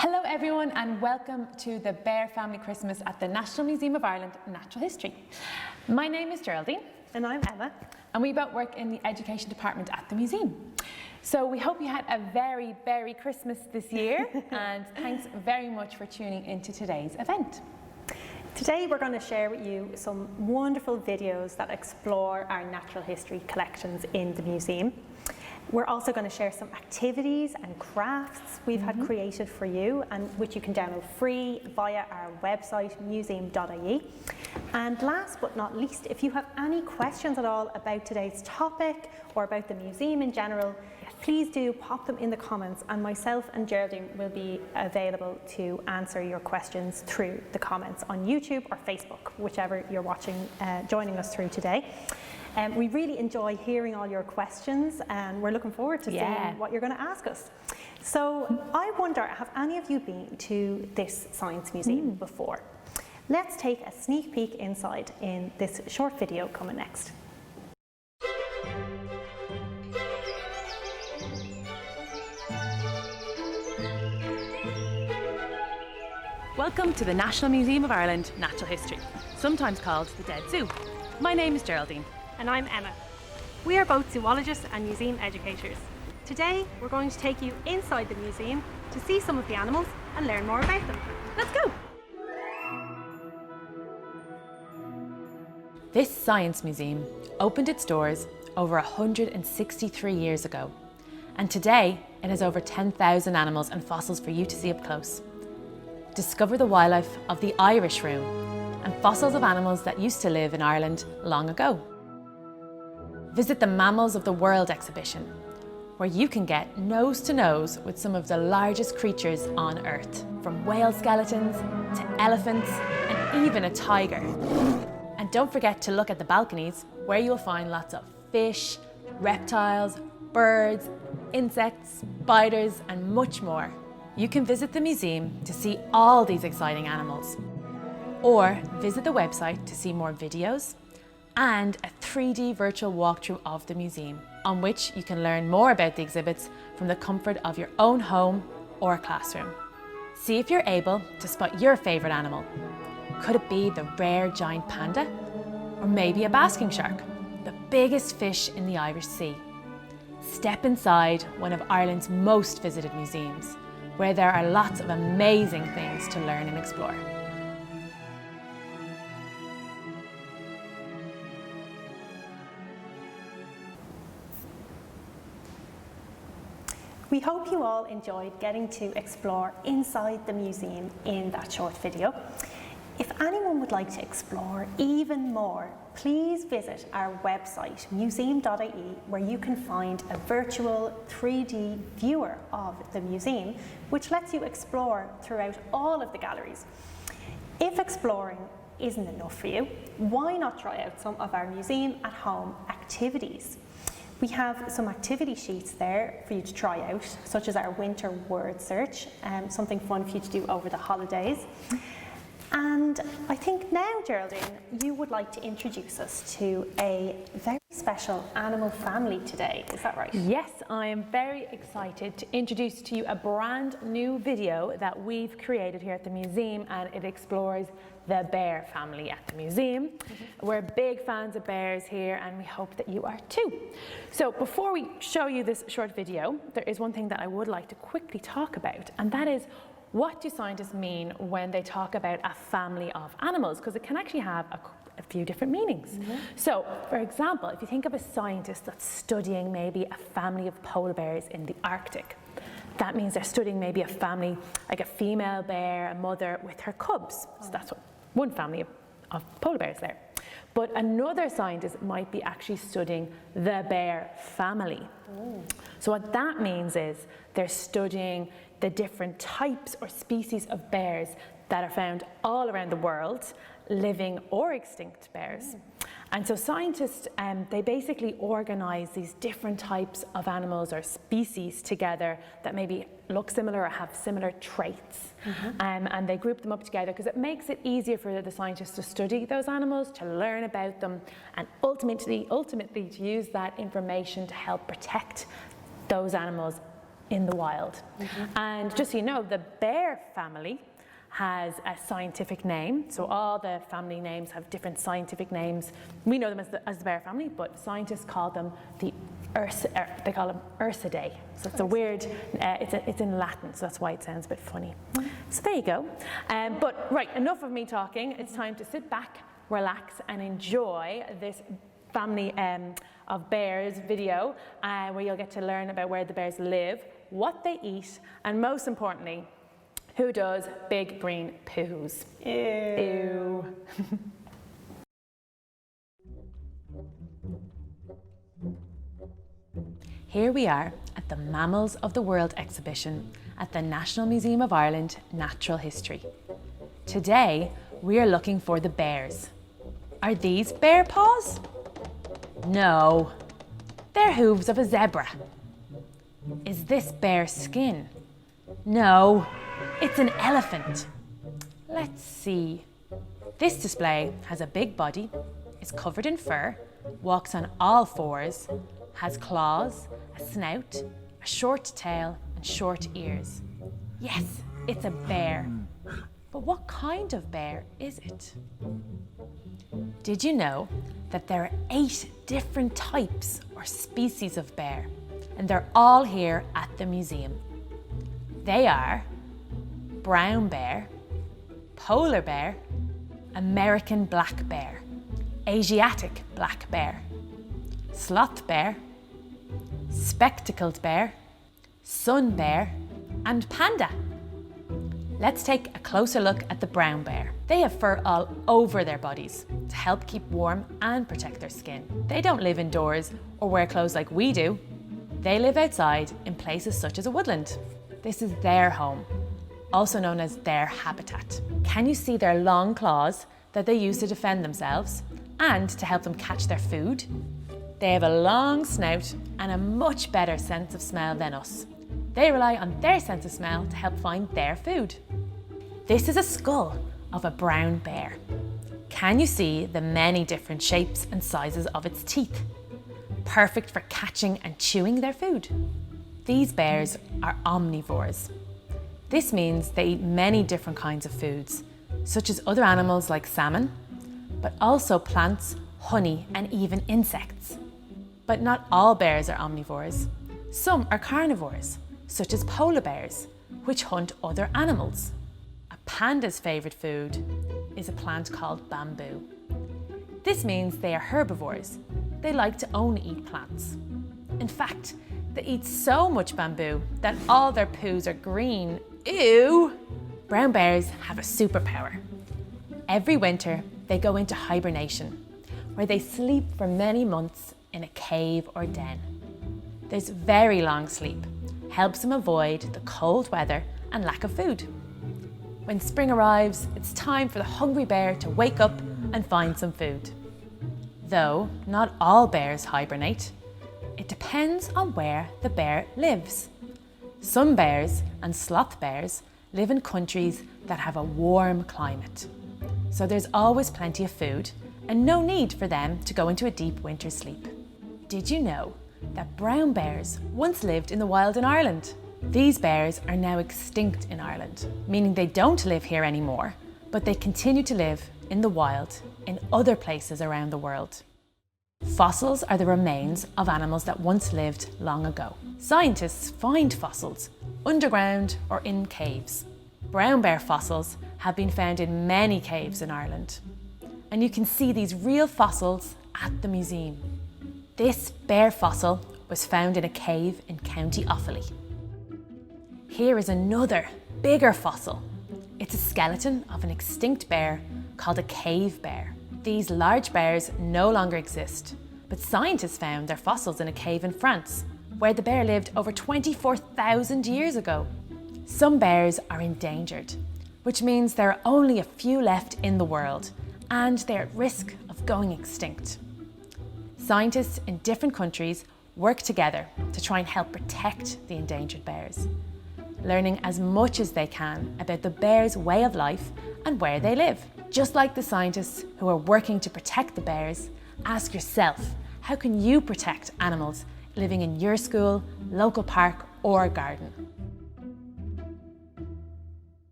Hello everyone and welcome to the Bear Family Christmas at the National Museum of Ireland Natural History. My name is Geraldine. And I'm Emma. And we both work in the Education Department at the museum. So we hope you had a very Berry Christmas this year and thanks very much for tuning into today's event. Today we're going to share with you some wonderful videos that explore our natural history collections in the museum. We're also going to share some activities and crafts we've had created for you and which you can download free via our website museum.ie. And last but not least, if you have any questions at all about today's topic or about the museum in general, please do pop them in the comments and myself and Geraldine will be available to answer your questions through the comments on YouTube or Facebook, whichever you're watching, joining us through today. We really enjoy hearing all your questions and we're looking forward to seeing what you're going to ask us. So I wonder, have any of you been to this science museum before? Let's take a sneak peek inside in this short video coming next. Welcome to the National Museum of Ireland Natural History, sometimes called the Dead Zoo. My name is Geraldine. And I'm Emma. We are both zoologists and museum educators. Today, we're going to take you inside the museum to see some of the animals and learn more about them. Let's go! This science museum opened its doors over 163 years ago. And today, it has over 10,000 animals and fossils for you to see up close. Discover the wildlife of the Irish Room and fossils of animals that used to live in Ireland long ago. Visit the Mammals of the World exhibition, where you can get nose to nose with some of the largest creatures on Earth, from whale skeletons to elephants and even a tiger. And don't forget to look at the balconies, where you'll find lots of fish, reptiles, birds, insects, spiders and much more. You can visit the museum to see all these exciting animals, or visit the website to see more videos and a 3D virtual walkthrough of the museum, on which you can learn more about the exhibits from the comfort of your own home or classroom. See if you're able to spot your favourite animal. Could it be the rare giant panda? Or maybe a basking shark, the biggest fish in the Irish Sea? Step inside one of Ireland's most visited museums, where there are lots of amazing things to learn and explore. We hope you all enjoyed getting to explore inside the museum in that short video. If anyone would like to explore even more, please visit our website museum.ie, where you can find a virtual 3D viewer of the museum, which lets you explore throughout all of the galleries. If exploring isn't enough for you, why not try out some of our museum at home activities? We have some activity sheets there for you to try out, such as our winter word search, something fun for you to do over the holidays. And I think now, Geraldine, you would like to introduce us to a very special animal family today, is that right? Yes, I am very excited to introduce to you a brand new video that we've created here at the museum, and it explores the bear family at the museum. We're big fans of bears here and we hope that you are too. So before we show you this short video, there is one thing that I would like to quickly talk about, and that is, what do scientists mean when they talk about a family of animals? Because it can actually have a few different meanings. So, for example, if you think of a scientist that's studying maybe a family of polar bears in the Arctic, that means they're studying maybe a family, like a female bear, a mother with her cubs. So that's one family of polar bears there. But another scientist might be actually studying the bear family. So what that means is they're studying the different types or species of bears that are found all around the world, living or extinct bears. And so scientists, they basically organize these different types of animals or species together that maybe look similar or have similar traits. And they group them up together because it makes it easier for the scientists to study those animals, to learn about them, and ultimately to use that information to help protect those animals in the wild. And just so you know, the bear family has a scientific name. So all the family names have different scientific names. We know them as the bear family, but scientists call them they call them Ursidae. So it's a weird, it's in Latin, so that's why it sounds a bit funny. So there you go. But right, enough of me talking. It's time to sit back, relax, and enjoy this family of bears video, where you'll get to learn about where the bears live, what they eat, and most importantly, who does big green poos. Ew. Here we are at the Mammals of the World exhibition at the National Museum of Ireland Natural History. Today, we are looking for the bears. Are these bear paws? No, they're hooves of a zebra. Is this bear skin? No, it's an elephant. Let's see. This display has a big body, is covered in fur, walks on all fours, has claws, a snout, a short tail, and short ears. Yes, it's a bear. But what kind of bear is it? Did you know that there are 8 different types or species of bear, and they're all here at the museum? They are brown bear, polar bear, American black bear, Asiatic black bear, sloth bear, spectacled bear, sun bear, and panda. Let's take a closer look at the brown bear. They have fur all over their bodies to help keep warm and protect their skin. They don't live indoors or wear clothes like we do. They live outside in places such as a woodland. This is their home, also known as their habitat. Can you see their long claws that they use to defend themselves and to help them catch their food? They have a long snout and a much better sense of smell than us. They rely on their sense of smell to help find their food. This is a skull of a brown bear. Can you see the many different shapes and sizes of its teeth? Perfect for catching and chewing their food. These bears are omnivores. This means they eat many different kinds of foods, such as other animals like salmon, but also plants, honey, and even insects. But not all bears are omnivores. Some are carnivores, such as polar bears, which hunt other animals. A panda's favourite food is a plant called bamboo. This means they are herbivores. They like to only eat plants. In fact, they eat so much bamboo that all their poos are green. Ew! Brown bears have a superpower. Every winter, they go into hibernation, where they sleep for many months in a cave or den. This very long sleep helps them avoid the cold weather and lack of food. When spring arrives, it's time for the hungry bear to wake up and find some food. Though not all bears hibernate, it depends on where the bear lives. Some bears and sloth bears live in countries that have a warm climate. So there's always plenty of food and no need for them to go into a deep winter sleep. Did you know that brown bears once lived in the wild in Ireland? These bears are now extinct in Ireland, meaning they don't live here anymore, but they continue to live in the wild in other places around the world. Fossils are the remains of animals that once lived long ago. Scientists find fossils underground or in caves. Brown bear fossils have been found in many caves in Ireland, and you can see these real fossils at the museum. This bear fossil was found in a cave in County Offaly. Here is another, bigger fossil. It's a skeleton of an extinct bear called a cave bear. These large bears no longer exist, but scientists found their fossils in a cave in France, where the bear lived over 24,000 years ago. Some bears are endangered, which means there are only a few left in the world, and they're at risk of going extinct. Scientists in different countries work together to try and help protect the endangered bears, learning as much as they can about the bears' way of life and where they live. Just like the scientists who are working to protect the bears, ask yourself, how can you protect animals living in your school, local park, or garden.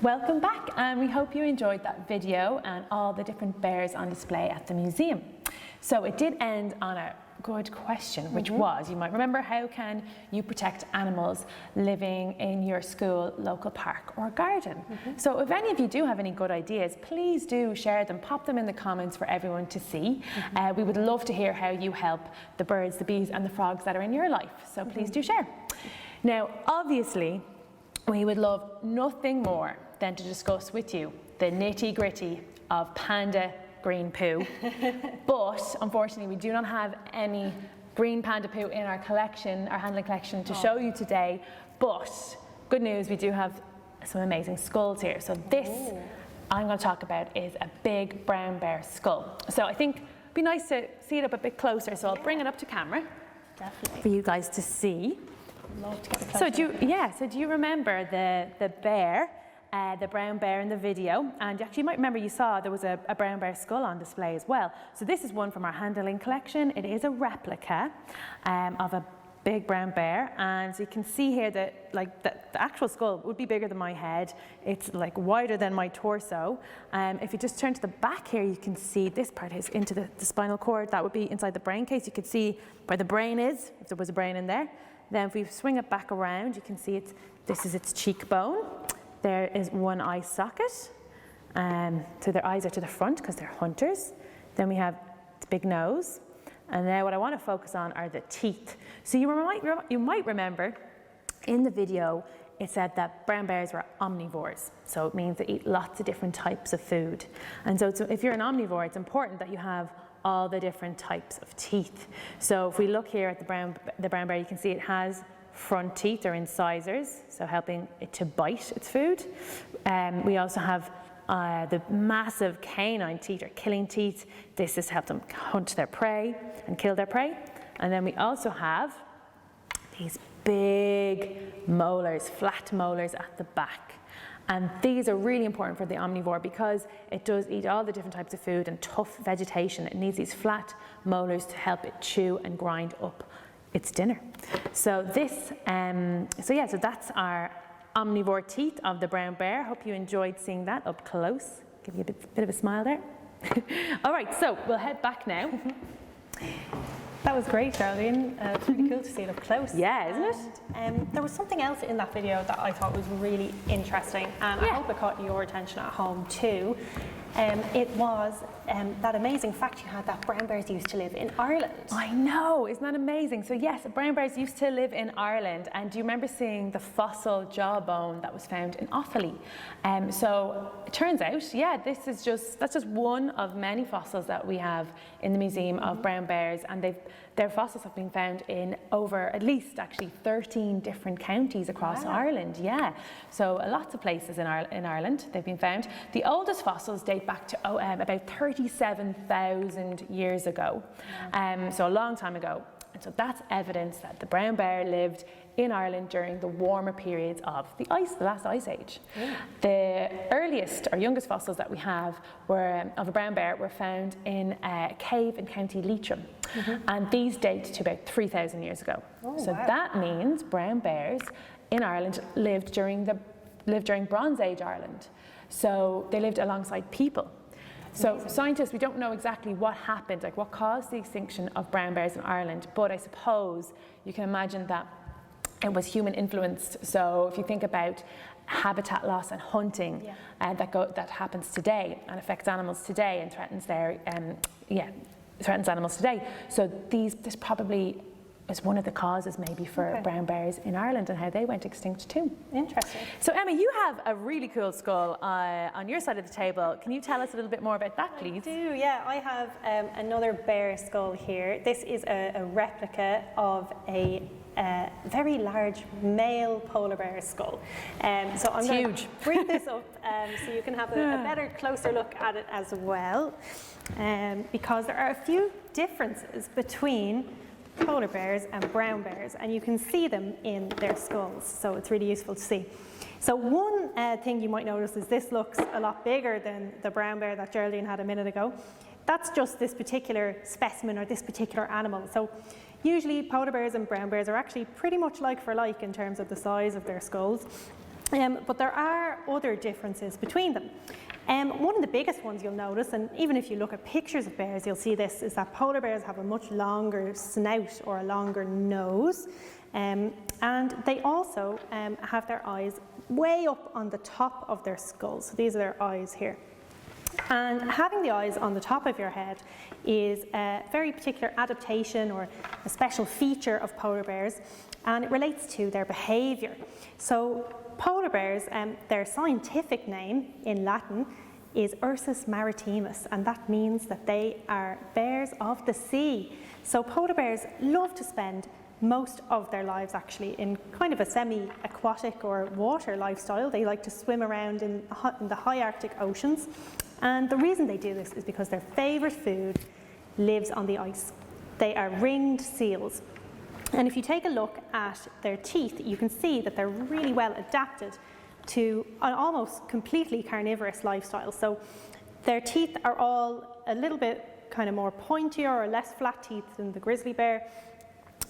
Welcome back, and we hope you enjoyed that video and all the different bears on display at the museum. So it did end on a good question, which was, you might remember, how can you protect animals living in your school, local park or garden? So if any of you do have any good ideas, please do share them, pop them in the comments for everyone to see. We would love to hear how you help the birds, the bees and the frogs that are in your life, so please do share. Now, obviously, we would love nothing more than to discuss with you the nitty-gritty of panda green poo. But unfortunately, we do not have any green panda poo in our collection, our handling collection, to show you today. But good news, we do have some amazing skulls here. So this I'm going to talk about is a big brown bear skull. So I think it'd be nice to see it up a bit closer. So I'll bring it up to camera for you guys to see. Love to get it So do you remember the bear, the brown bear in the video? And actually, you might remember you saw there was a brown bear skull on display as well. So this is one from our handling collection. It is a replica of a big brown bear, and so you can see here that the actual skull would be bigger than my head. It's like wider than my torso. If you just turn to the back here, you can see this part is into the spinal cord. That would be inside the brain case. You could see where the brain is, if there was a brain in there. Then if we swing it back around, you can see this is its cheekbone. There is one eye socket. So their eyes are to the front because they're hunters. Then we have the big nose. And now what I want to focus on are the teeth. So you might remember in the video, it said that brown bears were omnivores. So it means they eat lots of different types of food. And so if you're an omnivore, it's important that you have all the different types of teeth. So if we look here at the brown bear, you can see it has front teeth or incisors, so helping it to bite its food. We also have the massive canine teeth or killing teeth. This is to help them hunt their prey and kill their prey. And then we also have these big molars, flat molars at the back. And these are really important for the omnivore because it does eat all the different types of food and tough vegetation. It needs these flat molars to help it chew and grind up its dinner. So so that's our omnivore teeth of the brown bear. Hope you enjoyed seeing that up close. Give you a bit of a smile there. All right, so we'll head back now. That was great, Geraldine. It's really cool to see it up close. Yeah, isn't it? There was something else in that video that I thought was really interesting, and I hope it caught your attention at home too. It was that amazing fact you had that brown bears used to live in Ireland. I know, isn't that amazing? So yes, brown bears used to live in Ireland, and do you remember seeing the fossil jawbone that was found in Offaly? So it turns out, that's just one of many fossils that we have in the Museum of Brown Bears, and their fossils have been found in over at least actually 13 different counties across Ireland. Yeah, so lots of places in Ireland they've been found. The oldest fossils date back to about 37,000 years ago, so a long time ago. And so that's evidence that the brown bear lived in Ireland during the warmer periods of the last ice age. The earliest or youngest fossils that we have of a brown bear were found in a cave in County Leitrim, and these date to about 3,000 years ago. That means brown bears in Ireland lived during Bronze Age Ireland. So they lived alongside people. So scientists, we don't know exactly what happened, like what caused the extinction of brown bears in Ireland, but I suppose you can imagine that it was human influenced. So if you think about habitat loss and hunting that happens today and affects animals today and threatens animals today. So this probably is one of the causes maybe for brown bears in Ireland and how they went extinct too. Interesting. So Emma, you have a really cool skull on your side of the table. Can you tell us a little bit more about that, please? I do, yeah. I have another bear skull here. This is a replica of a very large male polar bear skull. So I'm going to bring this up so you can have a better, closer look at it as well. Because there are a few differences between polar bears and brown bears, and you can see them in their skulls, so it's really useful to see. So one thing you might notice is this looks a lot bigger than the brown bear that Geraldine had a minute ago. that's just this particular specimen or this particular animal. So usually polar bears and brown bears are actually pretty much like for like in terms of the size of their skulls. But there are other differences between them. One of the biggest ones you'll notice, and even if you look at pictures of bears, you'll see this, is that polar bears have a much longer snout or a longer nose. And they also have their eyes way up on the top of their skulls. So these are their eyes here. And having the eyes on the top of your head is a very particular adaptation or a special feature of polar bears, and it relates to their behaviour. So polar bears, their scientific name in Latin is Ursus maritimus, and that means that they are bears of the sea. So polar bears love to spend most of their lives actually in kind of a semi-aquatic or water lifestyle. They like to swim around in the high Arctic oceans. And the reason they do this is because their favourite food lives on the ice. They are ringed seals. And if you take a look at their teeth, you can see that they're really well adapted to an almost completely carnivorous lifestyle. So their teeth are all a little bit kind of more pointier or less flat teeth than the grizzly bear.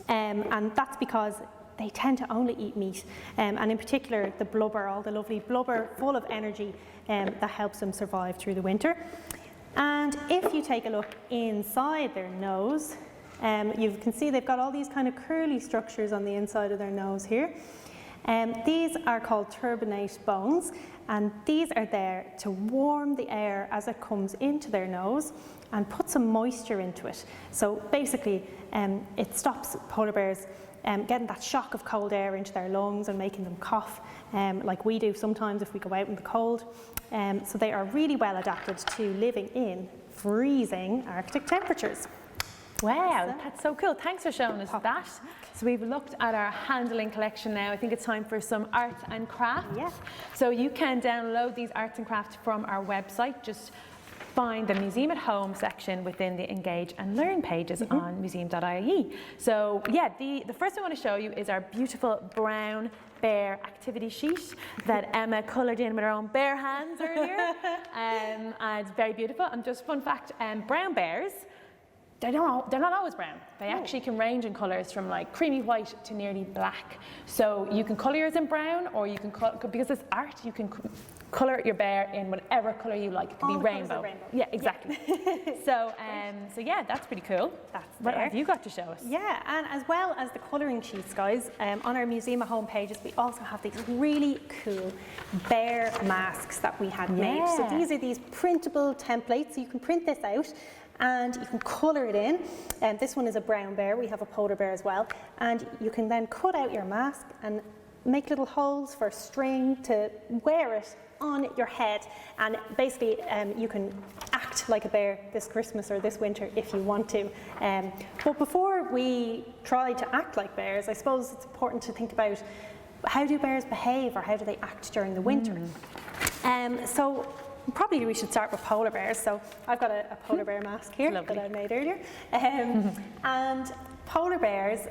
And that's because they tend to only eat meat, and in particular the blubber, all the lovely blubber full of energy that helps them survive through the winter. And if you take a look inside their nose, you can see they've got all these kind of curly structures on the inside of their nose here. These are called turbinate bones, and these are there to warm the air as it comes into their nose and put some moisture into it. So basically it stops polar bears getting that shock of cold air into their lungs and making them cough like we do sometimes if we go out in the cold. So they are really well adapted to living in freezing Arctic temperatures. Wow, that's so cool. Thanks for showing us that. So we've looked at our handling collection now. I think it's time for some art and crafts. Yeah. So you can download these arts and crafts from our website. Just find the Museum at Home section within the Engage and Learn pages on museum.ie. So yeah, the first thing I want to show you is our beautiful brown bear activity sheet that Emma coloured in with her own bare hands earlier. And it's very beautiful. And just fun fact, brown bears, they're not always brown. They actually can range in colours from like creamy white to nearly black. So you can colour yours in brown, or you can, because it's art, you can colour your bear in whatever colour you like. It can be rainbow. Yeah, exactly. So yeah, that's pretty cool. What have you got to show us? Yeah, and as well as the colouring sheets, guys, on our Museum at Home pages, we also have these really cool bear masks that we had made. So these are these printable templates. So you can print this out and you can colour it in. And this one is a brown bear. We have a polar bear as well. And you can then cut out your mask and make little holes for string to wear it on your head, and basically you can act like a bear this Christmas or this winter if you want to. But before we try to act like bears, I suppose it's important to think about how do bears behave, or how do they act during the winter. So probably we should start with polar bears. So I've got a polar bear mask here that I made earlier. And polar bears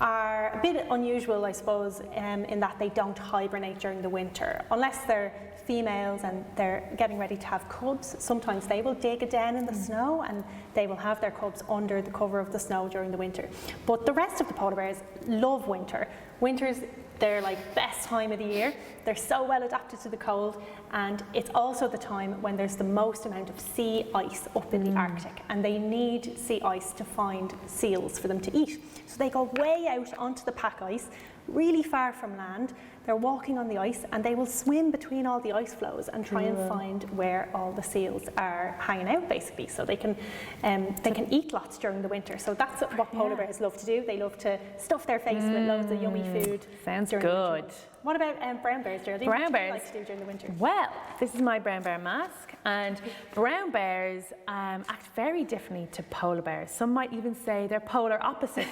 are a bit unusual, I suppose, in that they don't hibernate during the winter. Unless they're females and they're getting ready to have cubs, sometimes they will dig a den in the snow and they will have their cubs under the cover of the snow during the winter. But the rest of the polar bears love winter. Winter's their best time of the year. They're so well adapted to the cold, and it's also the time when there's the most amount of sea ice up in the Arctic, and they need sea ice to find seals for them to eat. So they go way out onto the pack ice, really far from land. They're walking on the ice, and they will swim between all the ice floes and try and find where all the seals are hanging out, basically. So they can eat lots during the winter. So that's what polar bears love to do. They love to stuff their face with loads of yummy food. Sounds good. What about brown bears, Geraldine? Brown bears. What do you like to do during the winter? Well, this is my brown bear mask, and brown bears act very differently to polar bears. Some might even say they're polar opposites.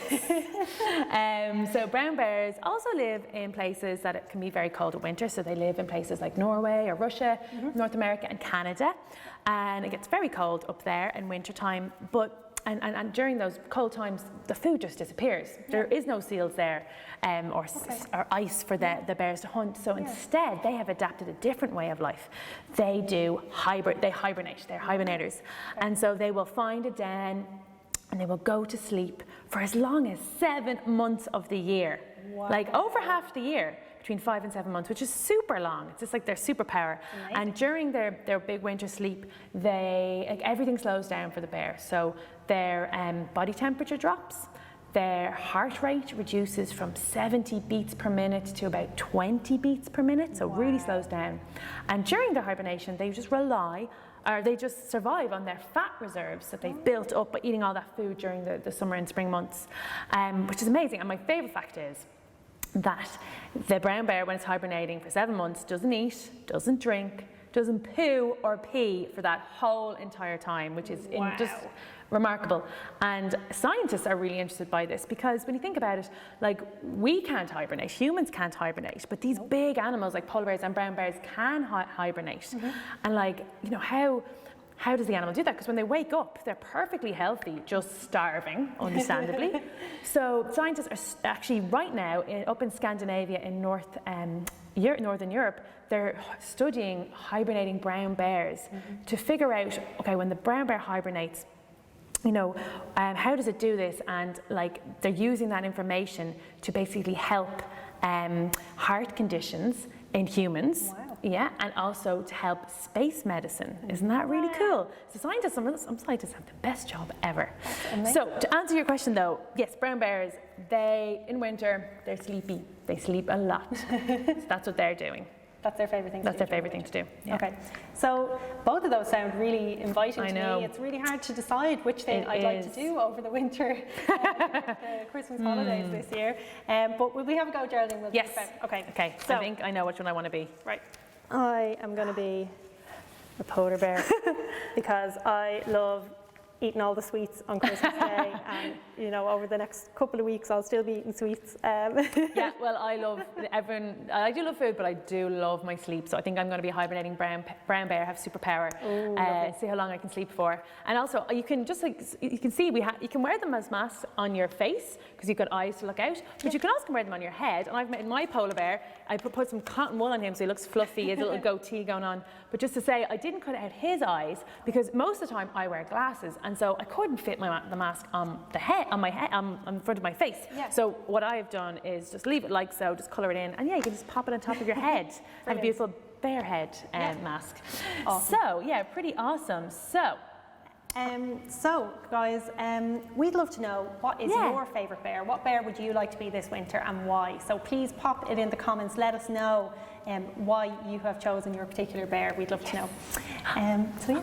So brown bears also live in places that it can be very cold in winter. So they live in places like Norway or Russia, North America and Canada, and it gets very cold up there in winter time. But and during those cold times, the food just disappears. There is no seals there or ice for the bears to hunt. So instead, they have adapted a different way of life. They hibernate, they're hibernators. And so they will find a den and they will go to sleep for as long as 7 months of the year. Wow. Like over half the year, between 5 and 7 months, which is super long. It's just like their superpower. Amazing. And during their big winter sleep, everything slows down for the bear. So their body temperature drops, their heart rate reduces from 70 beats per minute to about 20 beats per minute, so really slows down. And during their hibernation, they just they just survive on their fat reserves that they've built up by eating all that food during the summer and spring months, which is amazing. And my favorite fact is that the brown bear, when it's hibernating for 7 months, doesn't eat, doesn't drink, doesn't poo or pee for that whole entire time, which is just remarkable. And scientists are really interested by this because when you think about it, like we can't hibernate, humans can't hibernate, but these big animals like polar bears and brown bears can hibernate. And like, you know, how does the animal do that? Because when they wake up, they're perfectly healthy, just starving, understandably. So scientists are actually right now up in Scandinavia in Northern Europe, they're studying hibernating brown bears to figure out, okay, when the brown bear hibernates, you know, how does it do this? And like they're using that information to basically help heart conditions in humans. Wow. Yeah, and also to help space medicine. Isn't that really cool? So some scientists have the best job ever. So to answer your question though, yes, brown bears, in winter, they're sleepy. They sleep a lot. So that's what they're doing. That's their favourite thing to do. That's their favourite thing to do. Yeah. Okay, so both of those sound really inviting to me. It's really hard to decide which thing I'd like to do over the winter, the Christmas holidays this year. But will we have a go, Geraldine? Yes. Okay. So I think I know which one I want to be. Right. I am going to be a polar bear because I love eating all the sweets on Christmas Day, and you know, over the next couple of weeks I'll still be eating sweets. Yeah, well, I do love food, but I do love my sleep. So I think I'm going to be a hibernating brown bear, have superpower. See how long I can sleep for. And also, you can just you can see you can wear them as masks on your face because you've got eyes to look out, but you can also wear them on your head. And I've made my polar bear. I put some cotton wool on him so he looks fluffy, he has a little goatee going on. But just to say, I didn't cut out his eyes because most of the time I wear glasses. And so I couldn't fit the mask on my head, on front of my face. Yeah. So what I've done is just leave it like so, just colour it in, and yeah, you can just pop it on top of your head. Have a beautiful bear head mask. Awesome. So yeah, pretty awesome. So guys, we'd love to know what is your favourite bear. What bear would you like to be this winter and why? So please pop it in the comments. Let us know why you have chosen your particular bear. We'd love to know. So yeah.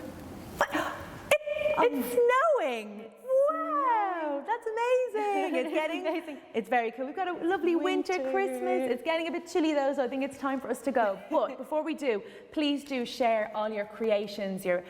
It's snowing! Wow, that's amazing! It's very cool. We've got a lovely winter Christmas. It's getting a bit chilly though, so I think it's time for us to go. But before we do, please do share all your creations, your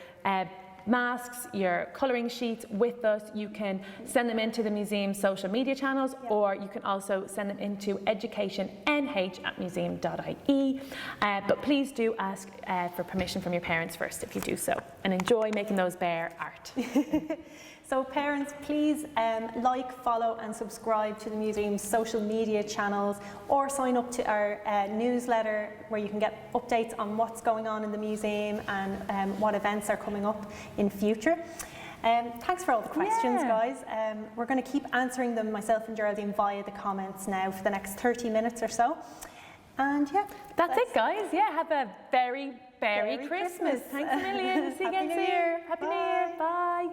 masks, your colouring sheets with us. You can send them into the museum's social media channels, or you can also send them into educationnh@museum.ie. But please do ask for permission from your parents first if you do so, and enjoy making those bear art. So parents, please like, follow and subscribe to the museum's social media channels, or sign up to our newsletter where you can get updates on what's going on in the museum and what events are coming up in future. Thanks for all the questions, guys. We're going to keep answering them, myself and Geraldine, via the comments now for the next 30 minutes or so. And yeah, that's it, guys. Yeah, have a very Merry Christmas. Thanks a million. See you again soon. Happy New Year. Bye.